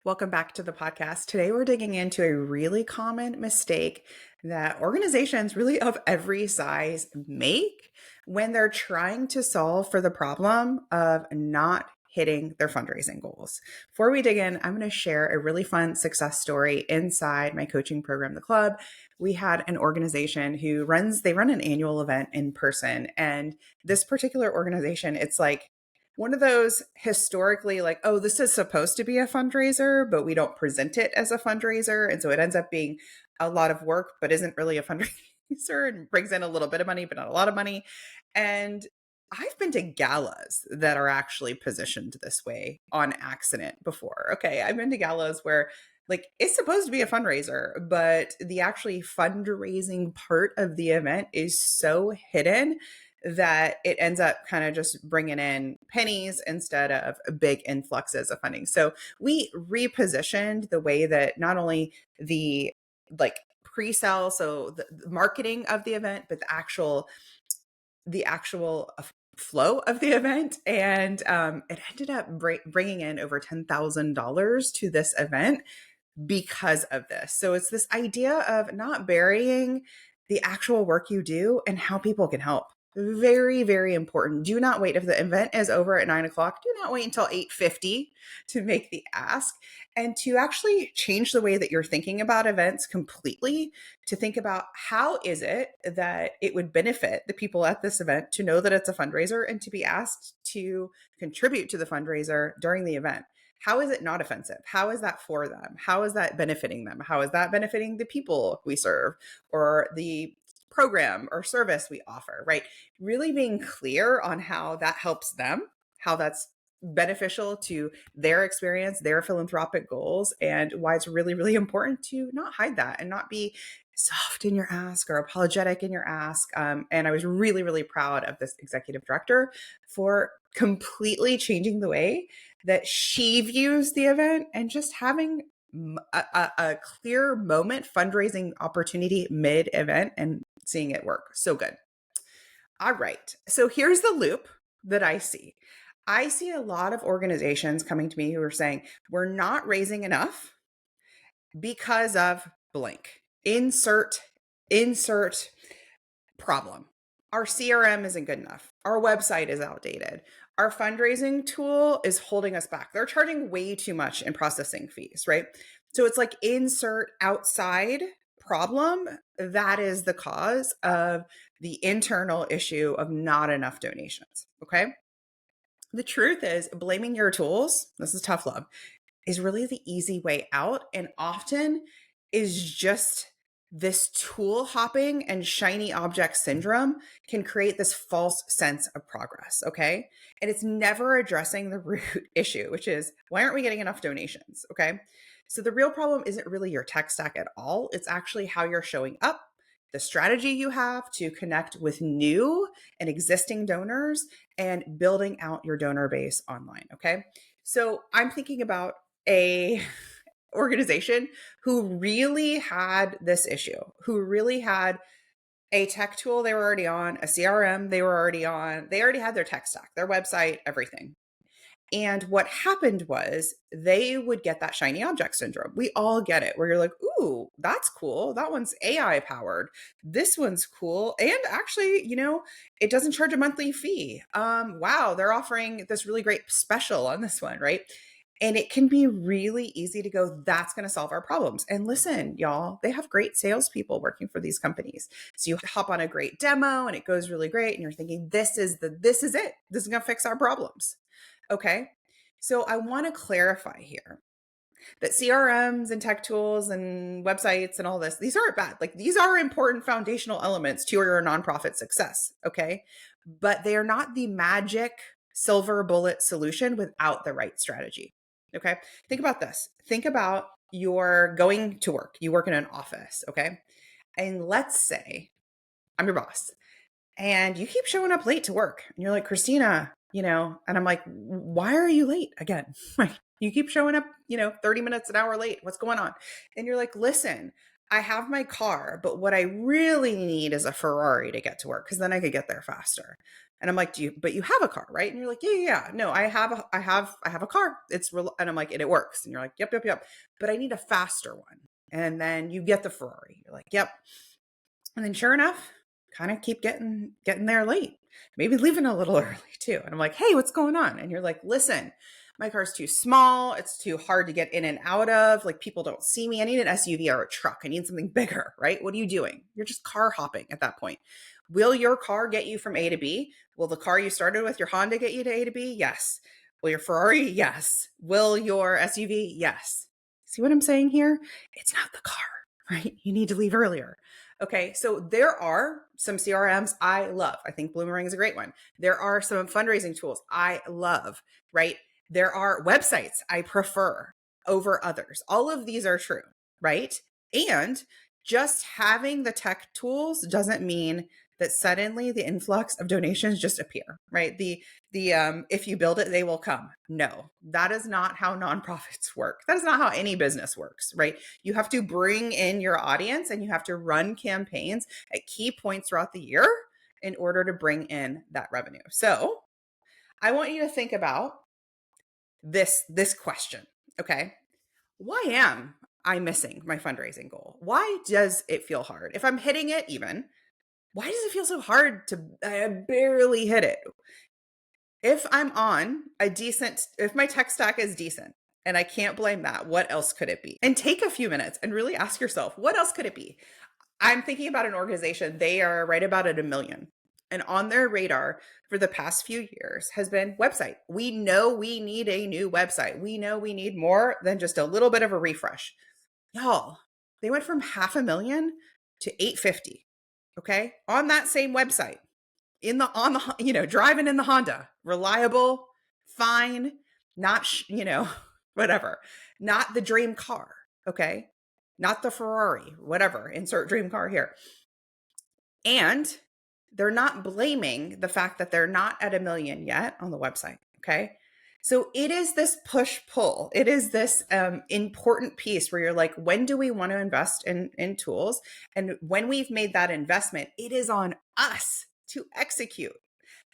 Welcome back to the podcast. Today, we're digging into a really common mistake that organizations really of every size make when they're trying to solve for the problem of not hitting their fundraising goals. Before we dig in, I'm going to share a really fun success story inside my coaching program, The Club. We had an organization they run an annual event in person. And this particular organization, it's like, one of those historically like, oh, this is supposed to be a fundraiser, but we don't present it as a fundraiser. And so it ends up being a lot of work, but isn't really a fundraiser and brings in a little bit of money, but not a lot of money. And I've been to galas that are actually positioned this way on accident before. Okay. I've been to galas where like it's supposed to be a fundraiser, but the actually fundraising part of the event is so hidden that it ends up kind of just bringing in pennies instead of big influxes of funding. So we repositioned the way that not only the like pre-sale, so the marketing of the event, but the actual flow of the event, and it ended up bringing in over $10,000 to this event because of this. So it's this idea of not burying the actual work you do and how people can help. Very, very important. Do not wait. If the event is over at 9 o'clock, do not wait until 8:50 to make the ask, and to actually change the way that you're thinking about events completely, to think about how is it that it would benefit the people at this event to know that it's a fundraiser and to be asked to contribute to the fundraiser during the event. How is it not offensive? How is that for them? How is that benefiting them? How is that benefiting the people we serve or the program or service we offer, right? Really being clear on how that helps them, how that's beneficial to their experience, their philanthropic goals, and why it's really, really important to not hide that and not be soft in your ask or apologetic in your ask. And I was really, really proud of this executive director for completely changing the way that she views the event and just having a clear moment fundraising opportunity mid event and seeing it work. So good. All right. So here's the loop that I see. I see a lot of organizations coming to me who are saying, we're not raising enough because of blank. Insert problem. Our CRM isn't good enough. Our website is outdated. Our fundraising tool is holding us back. They're charging way too much in processing fees, right? So it's like insert outside problem. That is the cause of the internal issue of not enough donations. Okay. The truth is, blaming your tools, this is tough love, is really the easy way out, and often is just this tool hopping and shiny object syndrome can create this false sense of progress. Okay. And it's never addressing the root issue, which is why aren't we getting enough donations? Okay. So the real problem isn't really your tech stack at all. It's actually how you're showing up, the strategy you have to connect with new and existing donors, and building out your donor base online. Okay. So I'm thinking about a organization who really had this issue, who really had a tech tool they were already on, a CRM they were already on, they already had their tech stack, their website, everything. And what happened was they would get that shiny object syndrome. We all get it, where you're like, ooh, that's cool. That one's AI powered. This one's cool. And actually, it doesn't charge a monthly fee. Wow, they're offering this really great special on this one, right? And it can be really easy to go, that's going to solve our problems. And listen, y'all, they have great salespeople working for these companies. So you hop on a great demo and it goes really great. And you're thinking, this is it. This is going to fix our problems. Okay. So I want to clarify here that CRMs and tech tools and websites and all this, these aren't bad. Like these are important foundational elements to your nonprofit success. Okay. But they are not the magic silver bullet solution without the right strategy. Okay. Think about this. Think about you're going to work. You work in an office. Okay. And let's say I'm your boss and you keep showing up late to work. And you're like, Christina, and I'm like, why are you late again? Like, you keep showing up, 30 minutes, an hour late. What's going on? And you're like, listen, I have my car, but what I really need is a Ferrari to get to work because then I could get there faster. And I'm like, but you have a car, right? And you're like, yeah. No, I have a car. It's real. And I'm like, and it works. And you're like, yep. But I need a faster one. And then you get the Ferrari. You're like, yep. And then sure enough, kind of keep getting there late. Maybe leaving a little early too. And I'm like, hey, what's going on? And you're like, listen, my car's too small. It's too hard to get in and out of. Like people don't see me. I need an SUV or a truck. I need something bigger, right? What are you doing? You're just car hopping at that point. Will your car get you from A to B? Will the car you started with, your Honda, get you to A to B? Yes. Will your Ferrari? Yes. Will your SUV? Yes. See what I'm saying here? It's not the car, right? You need to leave earlier. Okay, so there are some CRMs I love. I think Bloomerang is a great one. There are some fundraising tools I love, right? There are websites I prefer over others. All of these are true, right? And just having the tech tools doesn't mean that suddenly the influx of donations just appear, right? The if you build it, they will come. No, that is not how nonprofits work. That is not how any business works, right? You have to bring in your audience and you have to run campaigns at key points throughout the year in order to bring in that revenue. So I want you to think about this question, okay? Why am I missing my fundraising goal? Why does it feel hard? If I'm hitting it even, why does it feel so hard to barely hit it? If I'm on if my tech stack is decent, and I can't blame that, what else could it be? And take a few minutes and really ask yourself, what else could it be? I'm thinking about an organization, they are right about at 1 million. And on their radar for the past few years has been website. We know we need a new website. We know we need more than just a little bit of a refresh. Y'all, they went from 500,000 to 850. Okay. On that same website, on the, driving in the Honda, reliable, fine, not, whatever, not the dream car. Okay. Not the Ferrari, whatever, insert dream car here. And they're not blaming the fact that they're not at 1 million yet on the website. Okay. So it is this push pull. It is this important piece where you're like, when do we want to invest in tools? And when we've made that investment, it is on us to execute.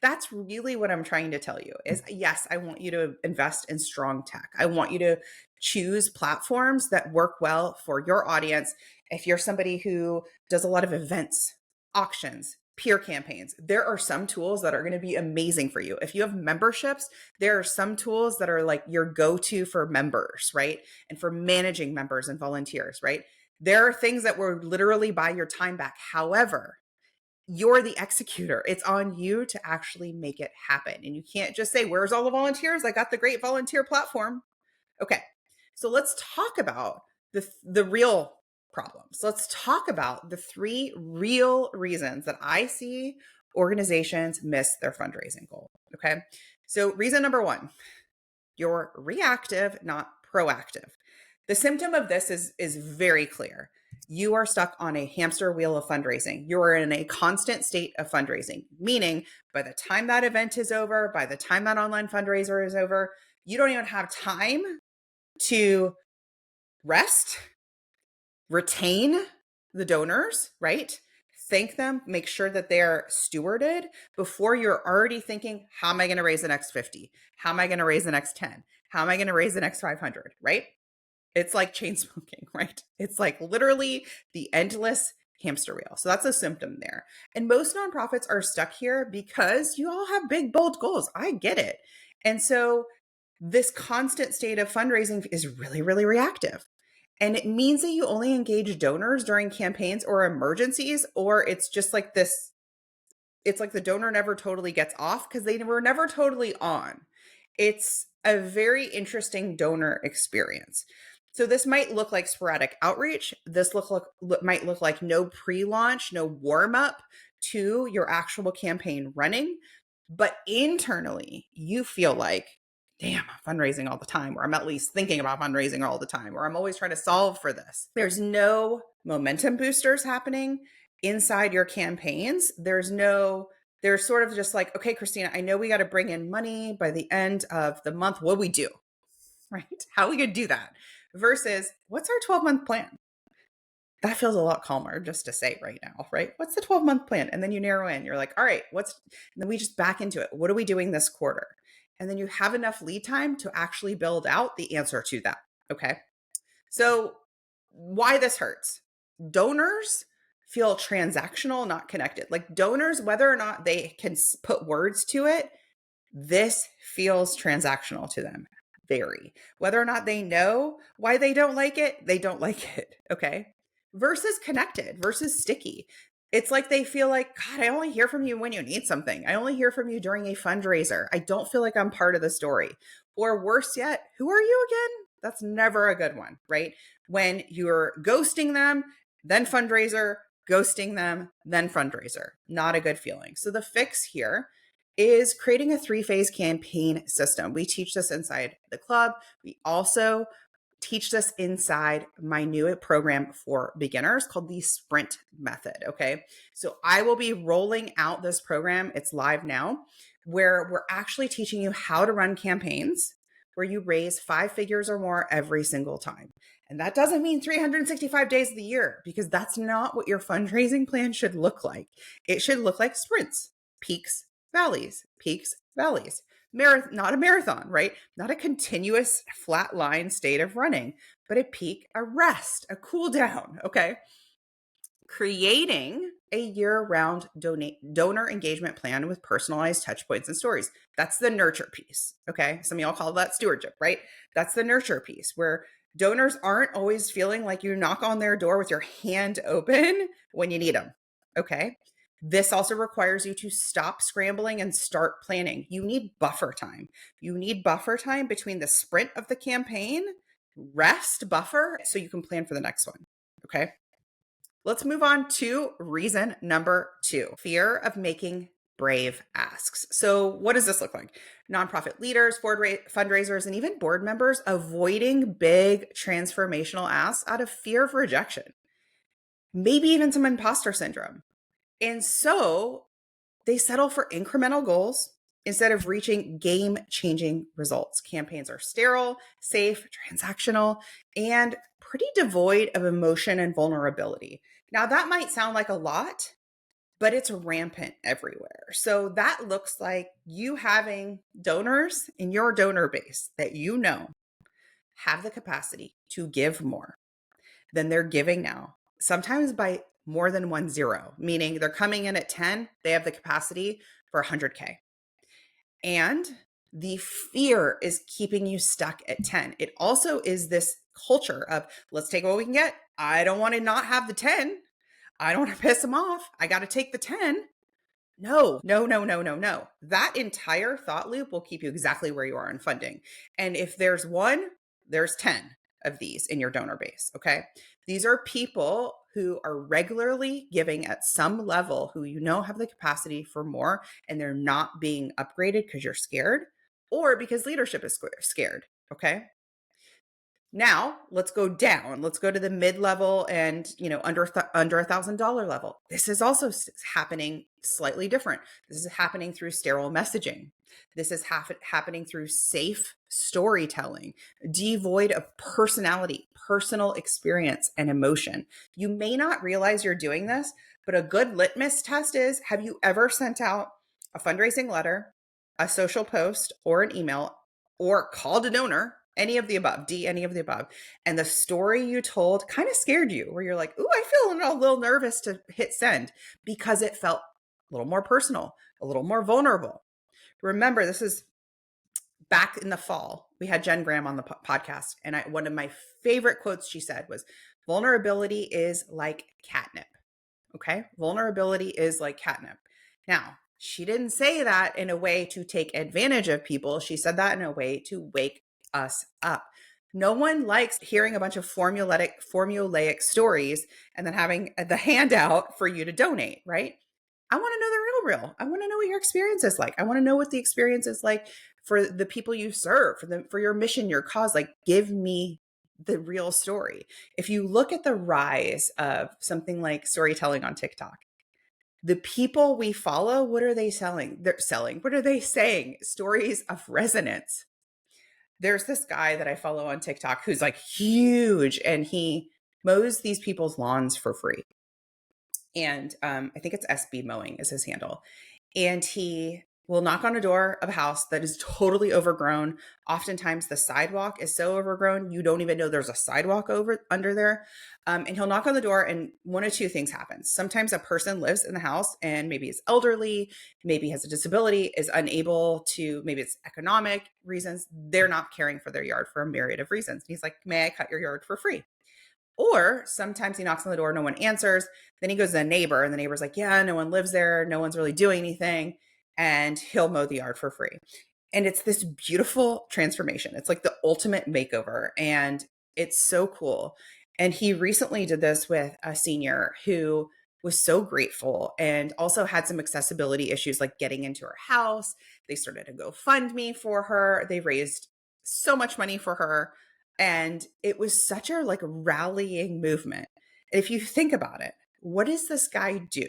That's really what I'm trying to tell you is yes, I want you to invest in strong tech. I want you to choose platforms that work well for your audience. If you're somebody who does a lot of events, auctions, peer campaigns, there are some tools that are going to be amazing for you. If you have memberships, there are some tools that are like your go-to for members, right? And for managing members and volunteers, right? There are things that will literally buy your time back. However, you're the executor. It's on you to actually make it happen. And you can't just say, where's all the volunteers? I got the great volunteer platform. Okay. So let's talk about the real problems. Let's talk about the 3 real reasons that I see organizations miss their fundraising goal. Okay. So reason number 1, you're reactive, not proactive. The symptom of this is very clear. You are stuck on a hamster wheel of fundraising. You are in a constant state of fundraising, meaning by the time that event is over, by the time that online fundraiser is over, you don't even have time to rest, retain the donors, right? Thank them, make sure that they're stewarded before you're already thinking, how am I going to raise the next 50? How am I going to raise the next 10? How am I going to raise the next 500, right? It's like chain smoking, right? It's like literally the endless hamster wheel. So that's a symptom there. And most nonprofits are stuck here because you all have big, bold goals. I get it. And so this constant state of fundraising is really, really reactive. And it means that you only engage donors during campaigns or emergencies, or it's just like this. It's like the donor never totally gets off because they were never totally on. It's a very interesting donor experience. So this might look like sporadic outreach. This might look like no pre-launch, no warm-up to your actual campaign running. But internally, you feel like, damn, I'm fundraising all the time, or I'm at least thinking about fundraising all the time, or I'm always trying to solve for this. There's no momentum boosters happening inside your campaigns. There's sort of just like, okay, Christina, I know we got to bring in money by the end of the month. What do we do? Right? How are we going to do that? Versus what's our 12-month plan? that feels a lot calmer just to say right now, right? What's the 12-month plan? And then you narrow in, you're like, all right, and then we just back into it. What are we doing this quarter? And then you have enough lead time to actually build out the answer to that. Okay. So why this hurts? Donors feel transactional, not connected. Like donors, whether or not they can put words to it, this feels transactional to them. Very. Whether or not they know why they don't like it, they don't like it. Okay. Versus connected, versus sticky. It's like they feel like, God, I only hear from you when you need something. I only hear from you during a fundraiser. I don't feel like I'm part of the story. Or worse yet, who are you again? That's never a good one, right? When you're ghosting them, then fundraiser, ghosting them, then fundraiser. Not a good feeling. So the fix here is creating a 3-phase campaign system. We teach this inside the club. We also teach this inside my new program for beginners called the Sprint Method. Okay. So I will be rolling out this program. It's live now, where we're actually teaching you how to run campaigns where you raise 5 figures or more every single time. And that doesn't mean 365 days of the year, because that's not what your fundraising plan should look like. It should look like sprints, peaks, valleys, peaks, valleys. Not a marathon, right? Not a continuous flat line state of running, but a peak, a rest, a cool down. Okay. Creating a year-round donor engagement plan with personalized touch points and stories. That's the nurture piece. Okay. Some of y'all call that stewardship, right? That's the nurture piece where donors aren't always feeling like you knock on their door with your hand open when you need them. Okay. This also requires you to stop scrambling and start planning. You need buffer time. You need buffer time between the sprint of the campaign, rest buffer, so you can plan for the next one. Okay. Let's move on to reason number 2, fear of making brave asks. So what does this look like? Nonprofit leaders, fundraisers, and even board members avoiding big transformational asks out of fear of rejection, maybe even some imposter syndrome. And so they settle for incremental goals instead of reaching game-changing results. Campaigns are sterile, safe, transactional, and pretty devoid of emotion and vulnerability. Now, that might sound like a lot, but it's rampant everywhere. So that looks like you having donors in your donor base that you know have the capacity to give more than they're giving now, sometimes by more than 1 0, meaning they're coming in at 10, they have the capacity for 100K. And the fear is keeping you stuck at 10. It also is this culture of let's take what we can get. I don't want to not have the 10. I don't want to piss them off. I got to take the 10. No, no, no, no, no, no. That entire thought loop will keep you exactly where you are in funding. And if there's one, there's 10 of these in your donor base. Okay. These are people who are regularly giving at some level, who you know have the capacity for more, and they're not being upgraded because you're scared or because leadership is scared. Okay. Now let's go down. Let's go to the mid-level and under $1,000 level. This is also happening slightly different. This is happening through sterile messaging. This is happening through safe storytelling, devoid of personality, personal experience, and emotion. You may not realize you're doing this, but a good litmus test is: have you ever sent out a fundraising letter, a social post, or an email, or called a donor? Any of the above, any of the above. And the story you told kind of scared you, where you're like, ooh, I feel a little nervous to hit send, because it felt a little more personal, a little more vulnerable. Remember, this is back in the fall. We had Jen Graham on the podcast. And one of my favorite quotes she said was, vulnerability is like catnip. Okay. Vulnerability is like catnip. Now, she didn't say that in a way to take advantage of people. She said that in a way to wake us up. No one likes hearing a bunch of formulaic stories and then having the handout for you to donate, right? I want to know the real. I want to know what your experience is like. I want to know what the experience is like for the people you serve, for your mission, your cause. Like, give me the real story. If you look at the rise of something like storytelling on TikTok, the people we follow, what are they selling? They're selling. What are they saying? Stories of resonance. There's this guy that I follow on TikTok who's like huge, and he mows these people's lawns for free. And I think it's SB Mowing is his handle. And he will knock on a door of a house that is totally overgrown. Oftentimes the sidewalk is so overgrown, you don't even know there's a sidewalk over under there. And he'll knock on the door and one of two things happens. Sometimes a person lives in the house and maybe is elderly, maybe has a disability, is unable to, maybe it's economic reasons. They're not caring for their yard for a myriad of reasons. And he's like, may I cut your yard for free? Or sometimes he knocks on the door, no one answers. Then he goes to the neighbor, and the neighbor's like, yeah, no one lives there. No one's really doing anything. And he'll mow the yard for free. And it's this beautiful transformation. It's like the ultimate makeover. And it's so cool. And he recently did this with a senior who was so grateful and also had some accessibility issues like getting into her house. They started a GoFundMe for her. They raised so much money for her. And it was such a like rallying movement. If you think about it, what does this guy do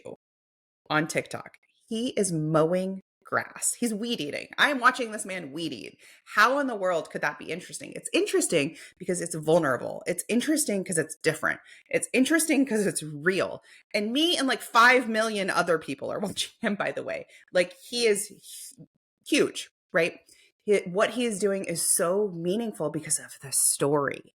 on TikTok? He is mowing grass. He's weed eating. I am watching this man weed eat. How in the world could that be interesting? It's interesting because it's vulnerable. It's interesting because it's different. It's interesting because it's real. And me and like 5 million other people are watching him, by the way. Like he is huge, right? What he is doing is so meaningful because of the story.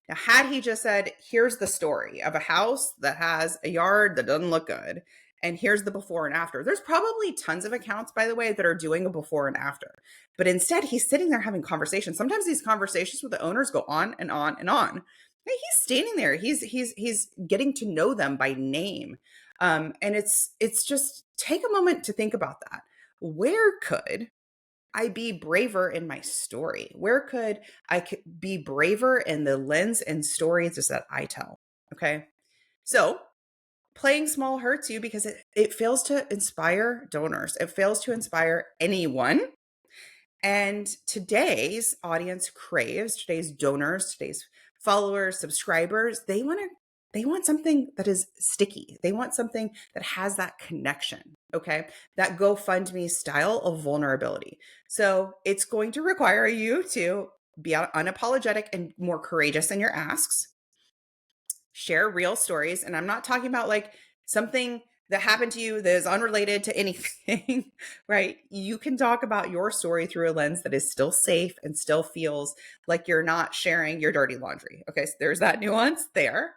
Now, had he just said, here's the story of a house that has a yard that doesn't look good, and here's the before and after. There's probably tons of accounts, by the way, that are doing a before and after. But instead, he's sitting there having conversations. Sometimes these conversations with the owners go on and on and on. And he's standing there. He's getting to know them by name. And it's just take a moment to think about that. Where could I be braver in my story? Where could I be braver in the lens and stories that I tell? Okay. So playing small hurts you because it fails to inspire donors. It fails to inspire anyone. And today's audience craves, today's donors, today's followers, subscribers, they want something that is sticky. They want something that has that connection, okay? That GoFundMe style of vulnerability. So it's going to require you to be unapologetic and more courageous in your asks. Share real stories. And I'm not talking about like something that happened to you that is unrelated to anything, right? You can talk about your story through a lens that is still safe and still feels like you're not sharing your dirty laundry. Okay, so there's that nuance there.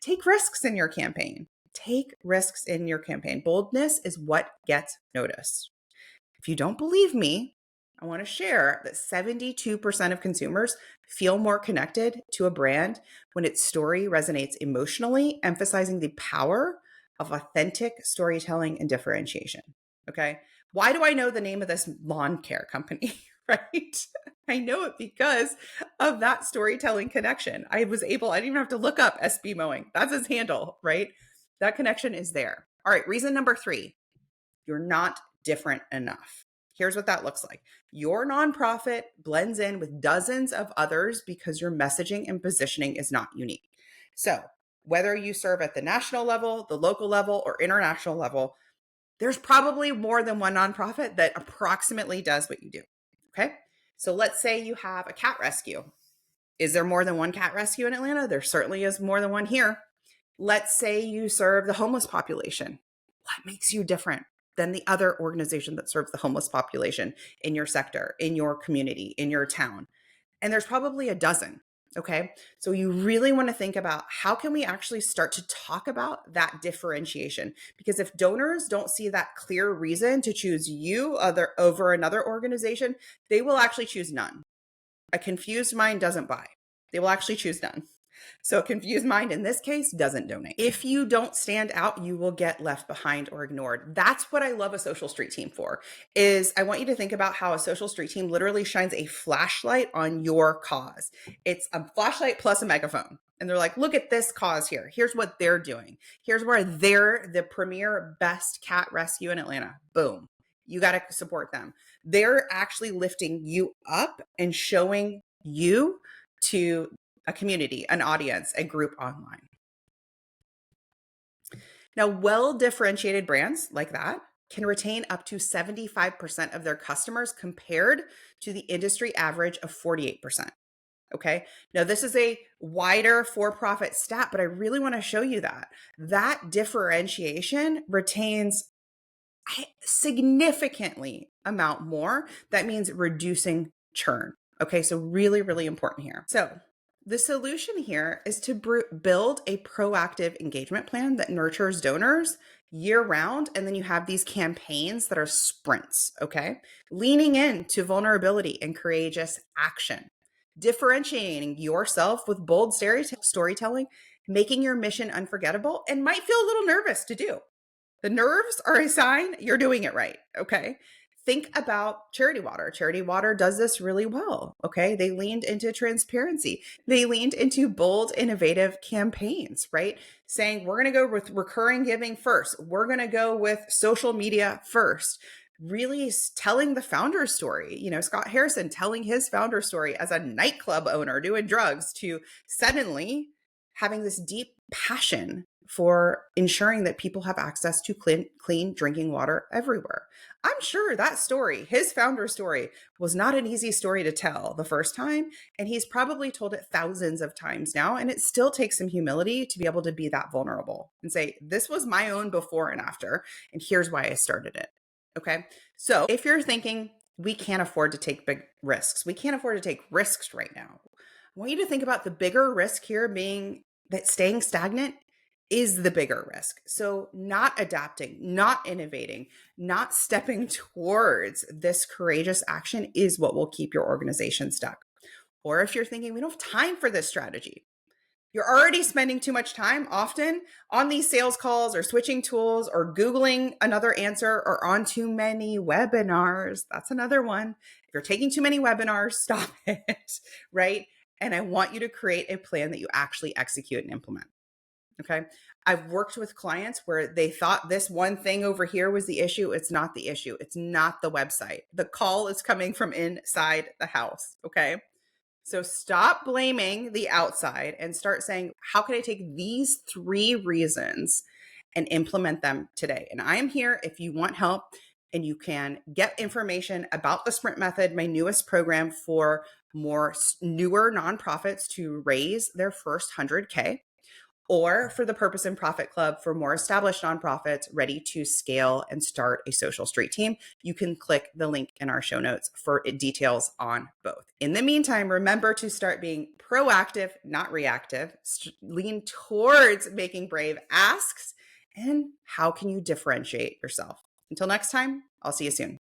Take risks in your campaign. Take risks in your campaign. Boldness is what gets noticed. If you don't believe me, I want to share that 72% of consumers feel more connected to a brand when its story resonates emotionally, emphasizing the power of authentic storytelling and differentiation. Okay. Why do I know the name of this lawn care company? Right? I know it because of that storytelling connection. I didn't even have to look up SB Mowing. That's his handle, right? That connection is there. All right. Reason number 3, you're not different enough. Here's what that looks like. Your nonprofit blends in with dozens of others because your messaging and positioning is not unique. So whether you serve at the national level, the local level, or international level, there's probably more than one nonprofit that approximately does what you do. Okay. So let's say you have a cat rescue. Is there more than one cat rescue in Atlanta? There certainly is more than one here. Let's say you serve the homeless population. What makes you different than the other organization that serves the homeless population in your sector, in your community, in your town? And there's probably a dozen. Okay. So you really want to think about how can we actually start to talk about that differentiation? Because if donors don't see that clear reason to choose you over another organization, they will actually choose none. A confused mind doesn't buy. They will actually choose none. So a confused mind in this case doesn't donate. If you don't stand out, you will get left behind or ignored. That's what I love a social street team for, is I want you to think about how a social street team literally shines a flashlight on your cause. It's a flashlight plus a megaphone. And they're like, look at this cause here. Here's what they're doing. Here's where they're the premier best cat rescue in Atlanta. Boom. You got to support them. They're actually lifting you up and showing you to a community, an audience, a group online. Now, well-differentiated brands like that can retain up to 75% of their customers compared to the industry average of 48%. Okay. Now, this is a wider for profit stat, but I really want to show you that differentiation retains significantly amount more. That means reducing churn. Okay, so really, really important here. So the solution here is to build a proactive engagement plan that nurtures donors year round. And then you have these campaigns that are sprints, okay? Leaning into vulnerability and courageous action, differentiating yourself with bold storytelling, making your mission unforgettable, and might feel a little nervous to do. The nerves are a sign you're doing it right. Okay. Think about Charity Water. Charity Water does this really well. Okay. They leaned into transparency. They leaned into bold, innovative campaigns, right? Saying we're going to go with recurring giving first. We're going to go with social media first. Really telling the founder story. Scott Harrison telling his founder story as a nightclub owner doing drugs to suddenly having this deep passion for ensuring that people have access to clean drinking water everywhere. I'm sure that story, his founder story, was not an easy story to tell the first time. And he's probably told it thousands of times now. And it still takes some humility to be able to be that vulnerable and say, this was my own before and after. And here's why I started it. Okay. So if you're thinking, we can't afford to take big risks, we can't afford to take risks right now, I want you to think about the bigger risk here being that staying stagnant is the bigger risk. So not adapting, not innovating, not stepping towards this courageous action is what will keep your organization stuck. Or if you're thinking, we don't have time for this strategy, you're already spending too much time often on these sales calls or switching tools or Googling another answer or on too many webinars. That's another one. If you're taking too many webinars, stop it, right? And I want you to create a plan that you actually execute and implement. Okay. I've worked with clients where they thought this one thing over here was the issue. It's not the issue. It's not the website. The call is coming from inside the house. Okay. So stop blaming the outside and start saying, how can I take these 3 reasons and implement them today? And I am here if you want help, and you can get information about the Sprint Method, my newest program for more newer nonprofits to raise their first 100K, or for the Purpose and Profit Club for more established nonprofits ready to scale and start a social street team. You can click the link in our show notes for details on both. In the meantime, remember to start being proactive, not reactive. Lean towards making brave asks. And how can you differentiate yourself? Until next time, I'll see you soon.